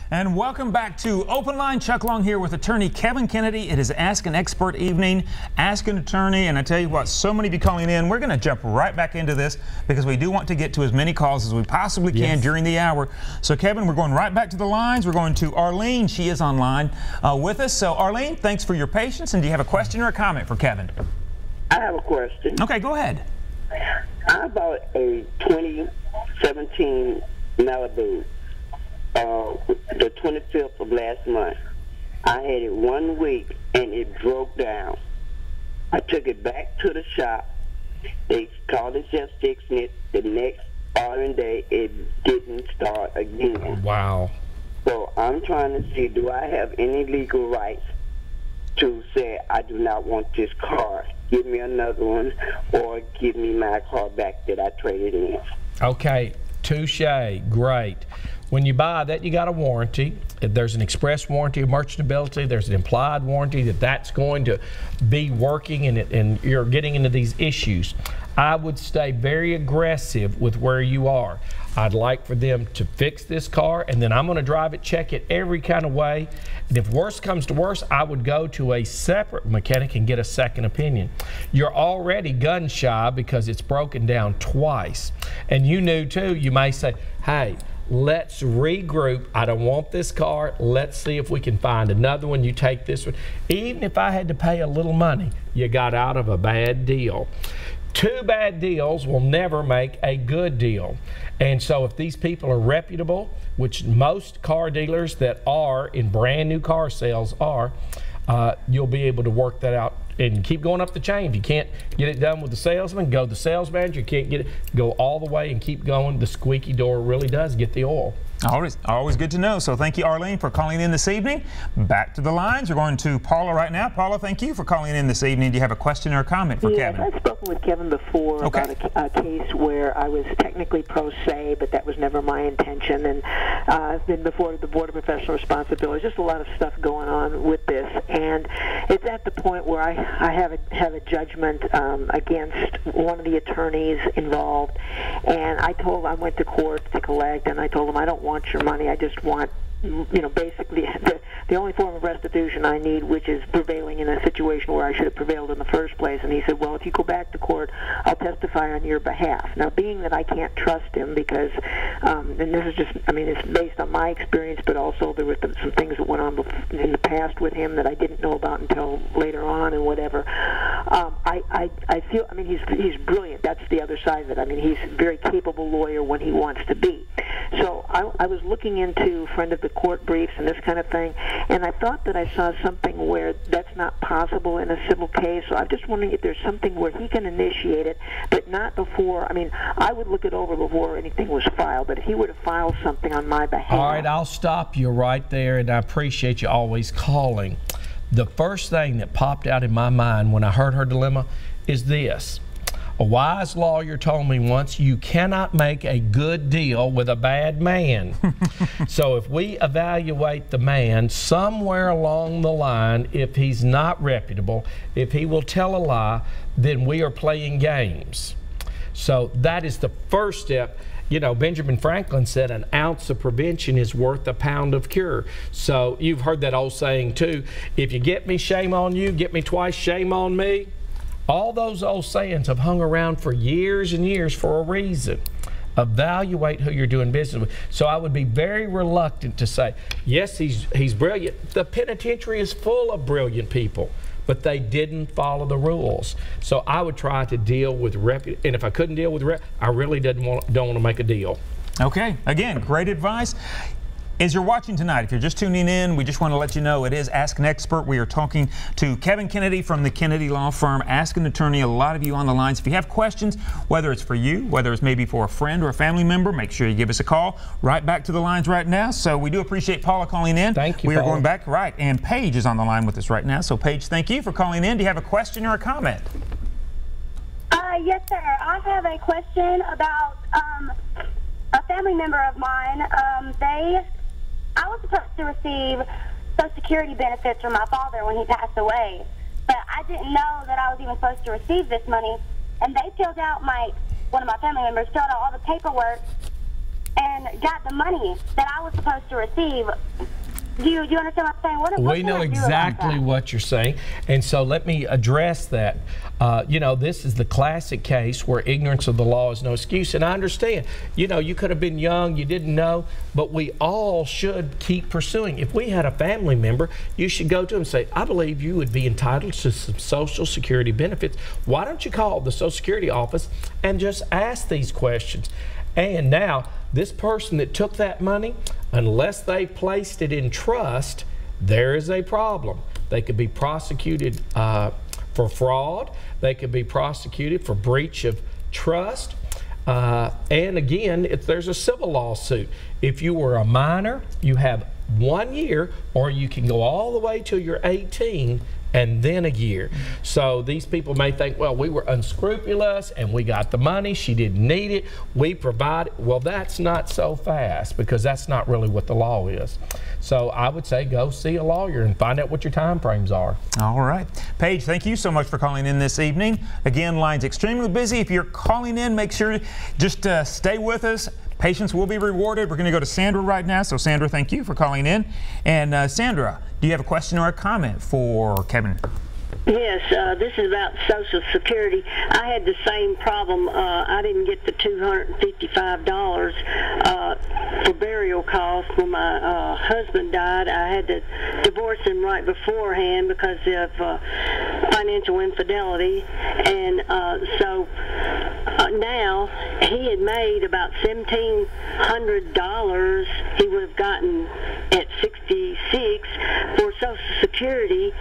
And welcome back to Open Line. Chuck Long here with attorney Kevin Kennedy. It is Ask an Expert evening. Ask an attorney. And I tell you what, so many of you calling in. We're going to jump right back into this because we do want to get to as many calls as we possibly can during the hour. So Kevin, we're going right back to the lines. We're going to Arlene. She is online with us. So Arlene, thanks for your patience. And do you have a question or a comment for Kevin? I have a question. Okay, go ahead. I bought a 2017 Malibu. The 25th of last month. I had it 1 week and it broke down. I took it back to the shop. They called themselves fixing it. The next following day, it didn't start again. Wow. So I'm trying to see, do I have any legal rights to say I do not want this car? Give me another one or give me my car back that I traded in. Okay, touche, great. When you buy that, you got a warranty. There's an express warranty of merchantability. There's an implied warranty that's going to be working, and you're getting into these issues. I would stay very aggressive with where you are. I'd like for them to fix this car, and then I'm going to drive it, check it every kind of way. And if worse comes to worse, I would go to a separate mechanic and get a second opinion. You're already gun shy because it's broken down twice. And you knew too, you may say, hey, let's regroup. I don't want this car. Let's see if we can find another one. You take this one. Even if I had to pay a little money, you got out of a bad deal. Two bad deals will never make a good deal. And so if these people are reputable, which most car dealers that are in brand new car sales are, you'll be able to work that out and keep going up the chain. If you can't get it done with the salesman, go to the sales manager. You can't get it, go all the way and keep going. The squeaky door really does get the oil. Always good to know. So thank you, Arlene, for calling in this evening. Back to the lines. We're going to Paula right now. Paula, thank you for calling in this evening. Do you have a question or a comment for Kevin? I've spoken with Kevin before about a case where I was technically pro se, but that was never my intention. And I've been before the Board of Professional Responsibility. Just a lot of stuff going on with this. And it's at the point where I have a judgment against one of the attorneys involved. And I went to court to collect, and I told him I don't want your money. I just want, basically the only form of restitution I need, which is prevailing in a situation where I should have prevailed in the first place. And he said, well, if you go back to court, I'll testify on your behalf. Now, being that I can't trust him because, and this is just, it's based on my experience, but also there were some things that went on in the past with him that I didn't know about until later on and whatever. I feel, he's brilliant. That's the other side of it. He's a very capable lawyer when he wants to be. So I was looking into friend of the court briefs and this kind of thing, and I thought that I saw something where that's not possible in a civil case. So I'm just wondering if there's something where he can initiate it, but not before. I would look it over before anything was filed, but if he were to file something on my behalf. All right, I'll stop you right there, and I appreciate you always calling. The first thing that popped out in my mind when I heard her dilemma is this. A wise lawyer told me once, you cannot make a good deal with a bad man. So if we evaluate the man somewhere along the line, if he's not reputable, if he will tell a lie, then we are playing games. So that is the first step. Benjamin Franklin said an ounce of prevention is worth a pound of cure. So you've heard that old saying too, if you get me, shame on you, get me twice, shame on me. All those old sayings have hung around for years and years for a reason. Evaluate who you're doing business with. So I would be very reluctant to say, yes, he's brilliant. The penitentiary is full of brilliant people, but they didn't follow the rules. So I would try to deal with and if I couldn't deal with I really don't want to make a deal. Okay, again, great advice. As you're watching tonight, if you're just tuning in, we just want to let you know it is Ask an Expert. We are talking to Kevin Kennedy from the Kennedy Law Firm. Ask an Attorney. A lot of you on the lines. If you have questions, whether it's for you, whether it's maybe for a friend or a family member, make sure you give us a call. Right back to the lines right now. So we do appreciate Paula calling in. Thank you, We Paula. are going back, right, and Paige is on the line with us right now. So Paige, thank you for calling in. Do you have a question or a comment? Yes, sir. I have a question about a family member of mine. I was supposed to receive Social Security benefits from my father when he passed away, but I didn't know that I was even supposed to receive this money. And they filled out one of my family members filled out all the paperwork and got the money that I was supposed to receive. Do you understand what I'm saying? What we know exactly what you're saying, and so let me address that. You know, this is the classic case where ignorance of the law is no excuse, and I understand. You know, you could have been young, you didn't know, but we all should keep pursuing. If we had a family member, you should go to them and say, I believe you would be entitled to some Social Security benefits. Why don't you call the Social Security office and just ask these questions? And now, this person that took that money, unless they placed it in trust, there is a problem. They could be prosecuted for fraud. They could be prosecuted for breach of trust. And again, if there's a civil lawsuit, if you were a minor, you have 1 year, or you can go all the way till you're 18 and then a year. So these people may think, well, we were unscrupulous and we got the money, she didn't need it, we provided. Well, that's not so fast, because that's not really what the law is. So I would say go see a lawyer and find out what your time frames are. All right. Paige, thank you so much for calling in this evening. Again, line's extremely busy. If you're calling in, make sure just stay with us. Patience will be rewarded. We're going to go to Sandra right now. So Sandra, thank you for calling in. And Sandra, do you have a question or a comment for Kevin? Yes, this is about Social Security. I had the same problem. I didn't get the $255 for burial costs when my husband died. I had to divorce him right beforehand because of financial infidelity. And so now he had made about $1,700 he would have gotten at 66 for Social Security,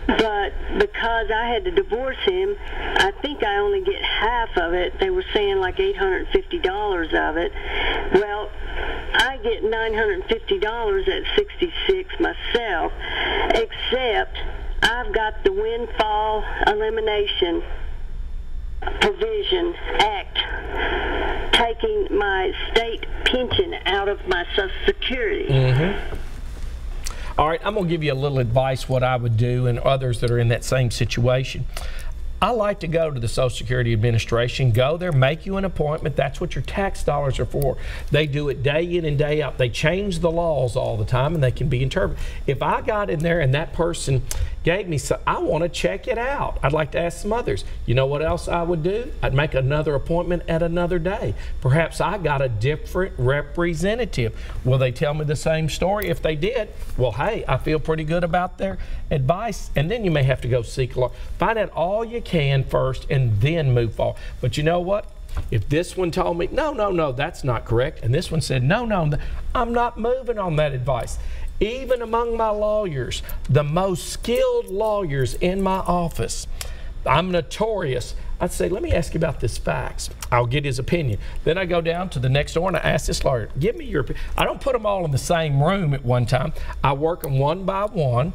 but because I had to divorce him, I think I only get half of it. They were saying like $850 of it. Well, I get $950 at 66 myself, except I've got the Windfall Elimination Provision Act taking my state pension out of my Social Security. All right, I'm going to give you a little advice what I would do, and others that are in that same situation. I like to go to the Social Security Administration. Go there, make you an appointment. That's what your tax dollars are for. They do it day in and day out. They change the laws all the time, and they can be interpreted. If I got in there and that person gave me some, I want to check it out. I'd like to ask some others. You know what else I would do? I'd make another appointment at another day. Perhaps I got a different representative. Will they tell me the same story? If they did, well, hey, I feel pretty good about their advice. And then you may have to go seek a lawyer. Find out all you can first and then move forward. But you know what? If this one told me, no, that's not correct, and this one said, no, I'm not moving on that advice. Even among my lawyers, the most skilled lawyers in my office, I'm notorious. I'd say, let me ask you about this facts. I'll get his opinion. Then I go down to the next door and I ask this lawyer, give me your opinion. I don't put them all in the same room at one time. I work them one by one,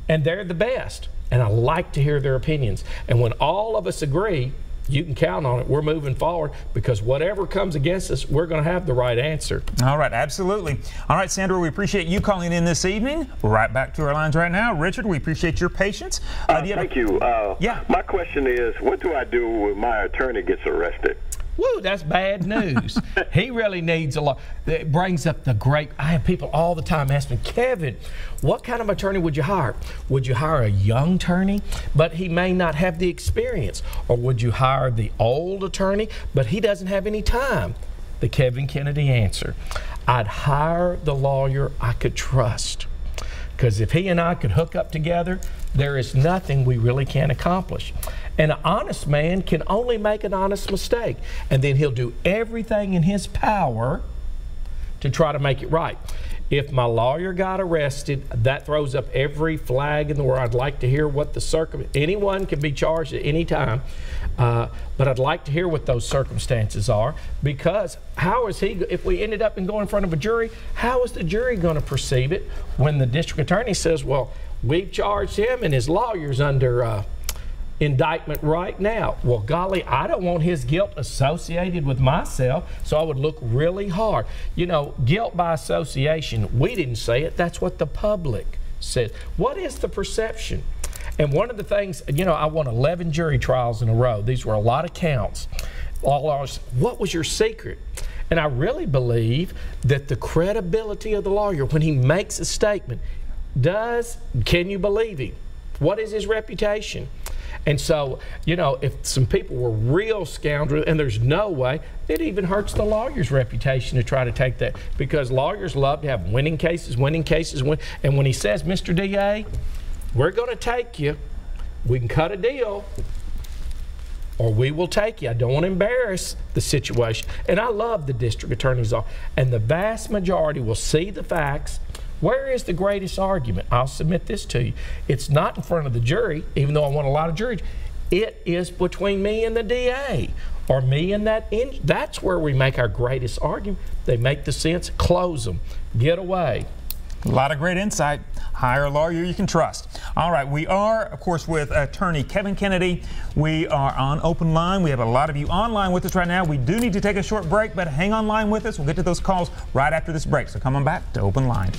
and they're the best. And I like to hear their opinions. And when all of us agree, you can count on it. We're moving forward, because whatever comes against us, we're going to have the right answer. All right, absolutely. All right, Sandra, we appreciate you calling in this evening. Right back to our lines right now. Richard, we appreciate your patience. Thank you. Yeah. My question is, what do I do when my attorney gets arrested? Woo, that's bad news. He really needs a lot. It brings up the great, I have people all the time asking me, Kevin, what kind of attorney would you hire? Would you hire a young attorney, but he may not have the experience? Or would you hire the old attorney, but he doesn't have any time? The Kevin Kennedy answer, I'd hire the lawyer I could trust. Because if he and I could hook up together, there is nothing we really can't accomplish. And an honest man can only make an honest mistake, and then he'll do everything in his power to try to make it right. If my lawyer got arrested, that throws up every flag in the world. I'd like to hear what the anyone can be charged at any time, but I'd like to hear what those circumstances are, because how is he, if we ended up in going in front of a jury, how is the jury going to perceive it when the district attorney says, well, we've charged him and his lawyer's under indictment right now? Well, golly, I don't want his guilt associated with myself, so I would look really hard. You know, guilt by association, we didn't say it, that's what the public says. What is the perception? And one of the things, you know, I won 11 jury trials in a row. These were a lot of counts. What was your secret? And I really believe that the credibility of the lawyer, when he makes a statement, can you believe him? What is his reputation? And so, you know, if some people were real scoundrels, and there's no way, it even hurts the lawyer's reputation to try to take that, because lawyers love to have winning cases, and when he says, Mr. DA, we're going to take you, we can cut a deal, or we will take you. I don't want to embarrass the situation. And I love the district attorney's office. And the vast majority will see the facts. Where is the greatest argument? I'll submit this to you. It's not in front of the jury, even though I want a lot of juries. It is between me and the DA, or me and that. That's where we make our greatest argument. They make the sense, close them, get away. A lot of great insight. Hire a lawyer you can trust. All right, we are, of course, with attorney Kevin Kennedy. We are on OpenLine. We have a lot of you online with us right now. We do need to take a short break, but hang online with us. We'll get to those calls right after this break. So come on back to OpenLine.